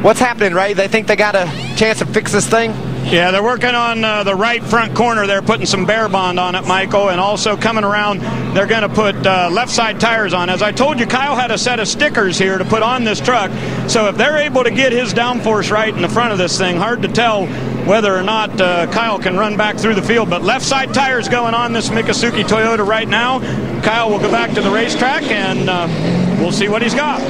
What's happening, Ray? They think they got a chance to fix this thing? Yeah, they're working on the right front corner. They're putting some Bear Bond on it, Michael, and also coming around, they're going to put left side tires on. As I told you, Kyle had a set of stickers here to put on this truck. So if they're able to get his downforce right in the front of this thing, hard to tell whether or not Kyle can run back through the field. But left side tires going on this Mikasuki Toyota right now. Kyle will go back to the racetrack, and we'll see what he's got.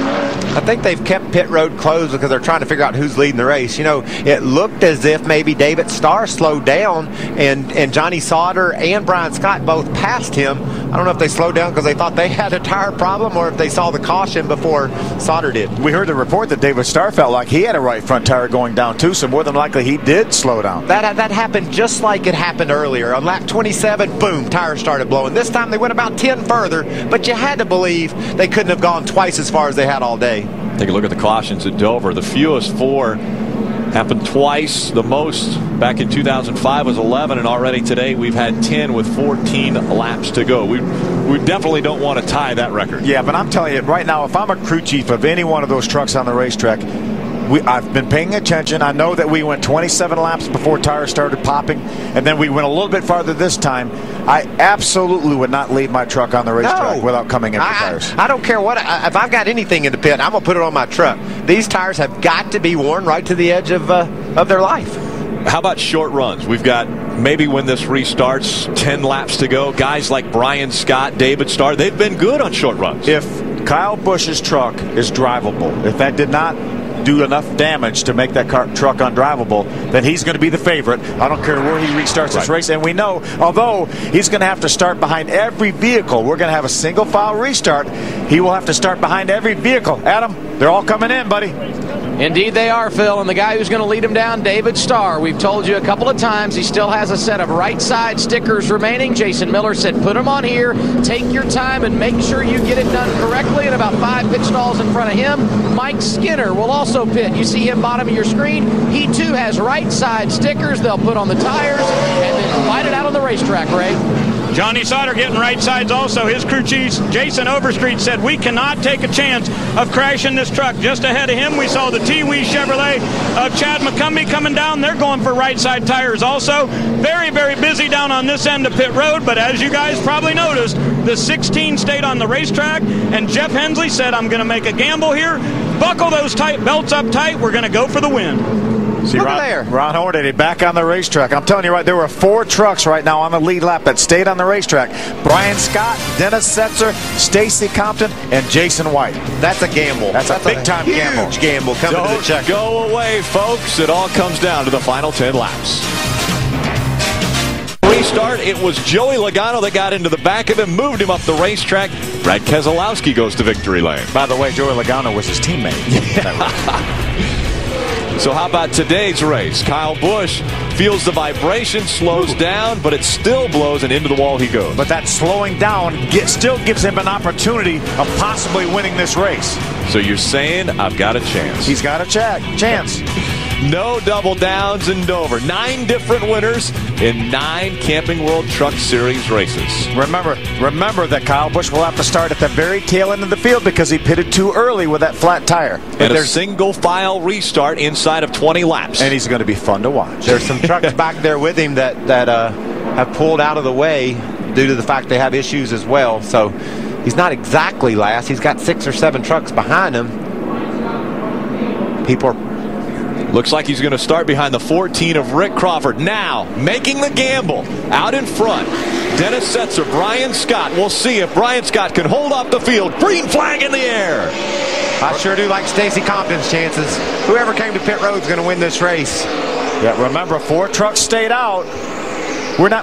I think they've kept pit road closed because they're trying to figure out who's leading the race. You know, it looked as if maybe David Starr slowed down, and Johnny Sauter and Brian Scott both passed him. I don't know if they slowed down because they thought they had a tire problem or if they saw the caution before Sauter did. We heard the report that David Starr felt like he had a right front tire going down too, so more than likely he did slow down. That happened just like it happened earlier. On lap 27, boom, tires started blowing. This time they went about 10 further, but you had to believe they couldn't have gone twice as far as they had all day. Take a look at the cautions at Dover. The fewest 4 happened twice. The most back in 2005 was 11, and already today we've had 10 with 14 laps to go. We definitely don't want to tie that record. Yeah, but I'm telling you right now, if I'm a crew chief of any one of those trucks on the racetrack, I've been paying attention. I know that we went 27 laps before tires started popping, and then we went a little bit farther this time. I absolutely would not leave my truck on the racetrack without coming in for tires. I don't care what. If I've got anything in the pit, I'm going to put it on my truck. These tires have got to be worn right to the edge of their life. How about short runs? We've got, maybe when this restarts, 10 laps to go. Guys like Brian Scott, David Starr, they've been good on short runs. If Kyle Busch's truck is drivable, if that did not do enough damage to make that truck undrivable, then he's going to be the favorite. I don't care where he restarts this race. And we know, although he's going to have to start behind every vehicle, we're going to have a single file restart. He will have to start behind every vehicle. Adam, they're all coming in, buddy. Indeed they are, Phil, and the guy who's going to lead him down, David Starr. We've told you a couple of times he still has a set of right side stickers remaining. Jason Miller said put them on here, take your time, and make sure you get it done correctly. And about 5 pit stalls in front of him, Mike Skinner will also pit. You see him bottom of your screen. He too has right side stickers they'll put on the tires and then light it out on the racetrack, Ray. Johnny Sauter getting right sides also. His crew chief, Jason Overstreet, said we cannot take a chance of crashing this truck. Just ahead of him, we saw the T-Wee Chevrolet of Chad McCumbee coming down. They're going for right side tires also. Very, very busy down on this end of pit road, but as you guys probably noticed, the 16 stayed on the racetrack, and Jeff Hensley said, I'm going to make a gamble here. Buckle those tight belts up tight. We're going to go for the win. See, Ron Hornaday back on the racetrack. I'm telling you right, there were 4 trucks right now on the lead lap that stayed on the racetrack. Brian Scott, Dennis Setzer, Stacy Compton, and Jason White. That's a gamble. That's a big-time gamble. Huge gamble coming to the check. Don't go away, folks. It all comes down to the final 10 laps. Restart, it was Joey Logano that got into the back of him, moved him up the racetrack. Brad Keselowski goes to victory lane. By the way, Joey Logano was his teammate. So how about today's race? Kyle Busch feels the vibration, slows down, but it still blows, and into the wall he goes. But that slowing down still gives him an opportunity of possibly winning this race. So you're saying I've got a chance? He's got a chance. No double downs in Dover. 9 different winners in 9 Camping World Truck Series races. Remember that Kyle Busch will have to start at the very tail end of the field because he pitted too early with that flat tire. And a single file restart inside of 20 laps. And he's going to be fun to watch. There's some trucks back there with him that have pulled out of the way due to the fact they have issues as well. So he's not exactly last. He's got 6 or 7 trucks behind him. People are... Looks like he's going to start behind the 14 of Rick Crawford. Now, making the gamble out in front. Dennis Setzer, Brian Scott. We'll see if Brian Scott can hold off the field. Green flag in the air. I sure do like Stacy Compton's chances. Whoever came to pit road is going to win this race. Yeah, remember, 4 trucks stayed out.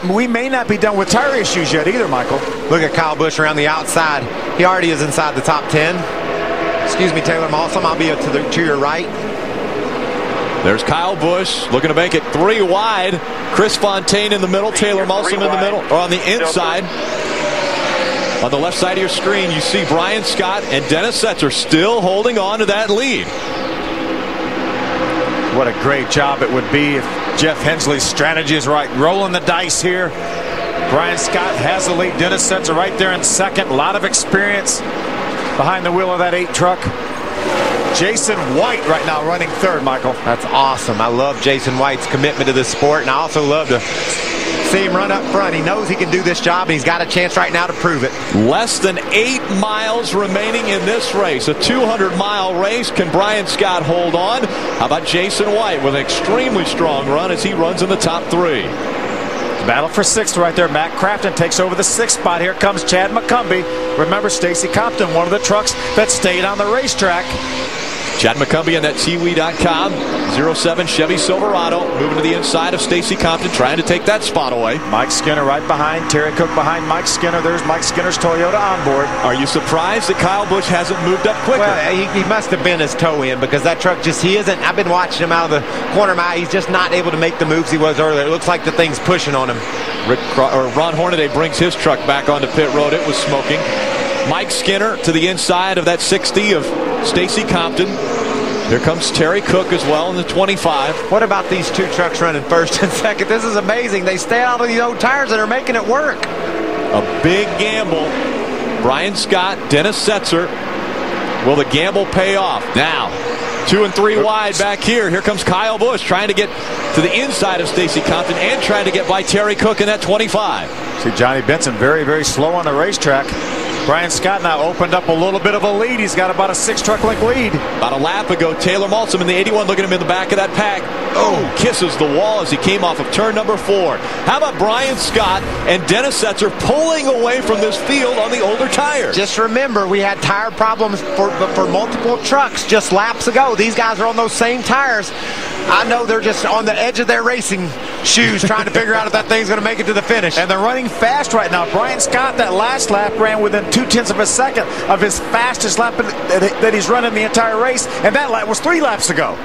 We may not be done with tire issues yet either, Michael. Look at Kyle Busch around the outside. He already is inside the top 10. Excuse me, Taylor Malsom. I'll be to your right. There's Kyle Busch looking to make it 3 wide. Chris Fontaine in the middle. Taylor Malsom in the middle, or on the inside. On the left side of your screen, you see Brian Scott and Dennis Setzer still holding on to that lead. What a great job it would be if Jeff Hensley's strategy is right. Rolling the dice here. Brian Scott has the lead. Dennis Setzer right there in second. A lot of experience behind the wheel of that 8 truck. Jason White right now running third, Michael. That's awesome. I love Jason White's commitment to this sport, and I also love to see him run up front. He knows he can do this job, and he's got a chance right now to prove it. Less than 8 miles remaining in this race. A 200-mile race. Can Brian Scott hold on? How about Jason White with an extremely strong run as he runs in the top 3? Battle for 6th right there. Matt Crafton takes over the 6th spot. Here comes Chad McCumbee. Remember, Stacy Compton, one of the trucks that stayed on the racetrack. Chad McCumbee on that Tiwi.com. 07 Chevy Silverado moving to the inside of Stacy Compton, trying to take that spot away. Mike Skinner right behind. Terry Cook behind Mike Skinner. There's Mike Skinner's Toyota on board. Are you surprised that Kyle Busch hasn't moved up quicker? Well, he must have been his toe in, because that truck just, he isn't. I've been watching him out of the corner of my eye. He's just not able to make the moves he was earlier. It looks like the thing's pushing on him. Ron Hornaday brings his truck back onto pit road. It was smoking. Mike Skinner to the inside of that 60 of Stacy Compton. Here comes Terry Cook as well in the 25. What about these two trucks running first and second? This is amazing. They stay out of these old tires and are making it work. A big gamble. Brian Scott, Dennis Setzer. Will the gamble pay off? Now, 2 and 3 wide back here. Here comes Kyle Busch trying to get to the inside of Stacy Compton and trying to get by Terry Cook in that 25. See Johnny Benson very, very slow on the racetrack. Brian Scott now opened up a little bit of a lead. He's got about a 6 truck length lead. About a lap ago, Taylor Maltzman in the 81, looking at him in the back of that pack. Oh, kisses the wall as he came off of turn number 4. How about Brian Scott and Dennis Setzer pulling away from this field on the older tires? Just remember, we had tire problems for multiple trucks just laps ago. These guys are on those same tires. I know they're just on the edge of their racing shoes trying to figure out if that thing's going to make it to the finish. And they're running fast right now. Brian Scott, that last lap, ran within 0.2 of a second of his fastest lap that he's run in the entire race. And that lap was 3 laps ago.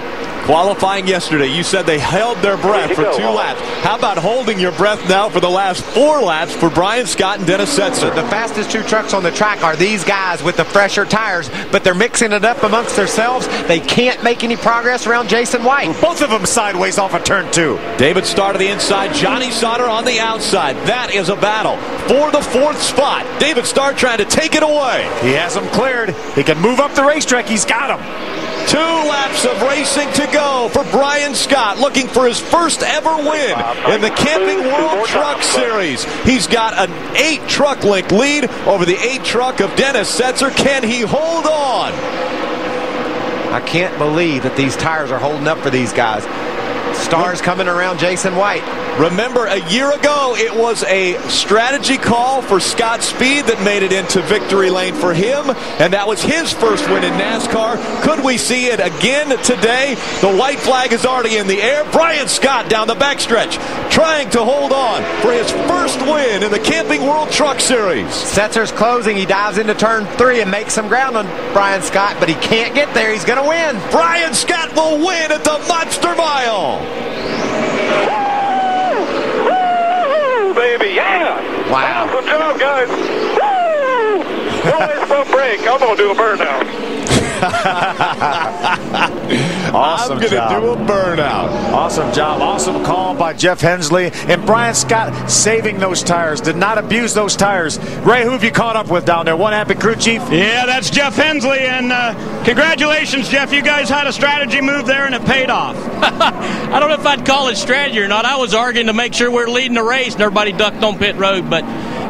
Qualifying yesterday, you said they held their breath for 2 laps. How about holding your breath now for the last 4 laps for Brian Scott and Dennis Setzer? The fastest 2 trucks on the track are these guys with the fresher tires, but they're mixing it up amongst themselves. They can't make any progress around Jason White. Both of them sideways off of turn 2. David Starr to the inside, Johnny Sauter on the outside. That is a battle for the 4th spot. David Starr trying to take it away. He has him cleared. He can move up the racetrack. He's got him. 2 laps of racing to go for Brian Scott, looking for his first ever win in the Camping World Truck Series. He's got an 8 truck length lead over the 8 truck of Dennis Setzer. Can he hold on? I can't believe that these tires are holding up for these guys. Stars coming around Jason White. Remember, a year ago, it was a strategy call for Scott Speed that made it into victory lane for him, and that was his first win in NASCAR. Could we see it again today? The white flag is already in the air. Brian Scott down the backstretch, trying to hold on for his first win in the Camping World Truck Series. Setzer's closing. He dives into turn 3 and makes some ground on Brian Scott, but he can't get there. He's going to win. Brian Scott will win at the Monster Mile. Baby, yeah! Wow. Good job, guys. Woo! Don't miss the break. I'm going to do a burnout. Awesome I'm going to do a burnout. Awesome job. Awesome call by Jeff Hensley. And Brian Scott saving those tires. Did not abuse those tires. Ray, who have you caught up with down there? One happy crew chief? Yeah, that's Jeff Hensley. And congratulations, Jeff. You guys had a strategy move there, and it paid off. I don't know if I'd call it strategy or not. I was arguing to make sure we're leading the race, and everybody ducked on pit road. But,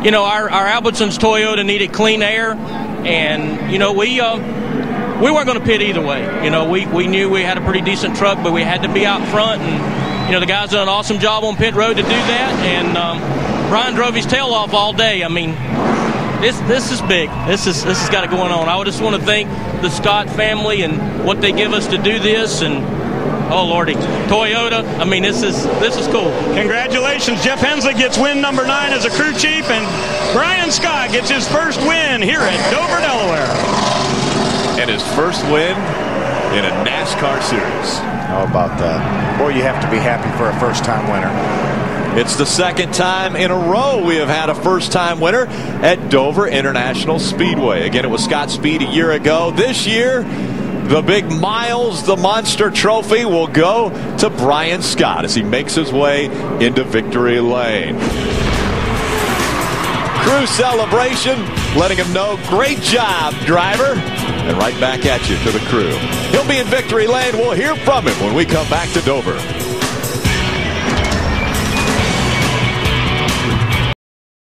you know, our Albertsons Toyota needed clean air. And, you know, we weren't going to pit either way. You know, we knew we had a pretty decent truck, but we had to be out front. And, you know, the guys done an awesome job on pit road to do that. And Brian drove his tail off all day. I mean, this is big. This has got it going on. I would just want to thank the Scott family and what they give us to do this. And, oh, Lordy, Toyota, I mean, this is cool. Congratulations. Jeff Hensley gets win number 9 as a crew chief, and Brian Scott gets his first win here at Dover, Delaware. And his first win in a NASCAR series. How about that? Boy, you have to be happy for a first-time winner. It's the 2nd time in a row we have had a first-time winner at Dover International Speedway. Again, it was Scott Speed a year ago. This year, the big Miles, the Monster Trophy, will go to Brian Scott as he makes his way into victory lane. Crew celebration, letting him know, great job, driver. And right back at you to the crew. He'll be in victory lane. We'll hear from him when we come back to Dover.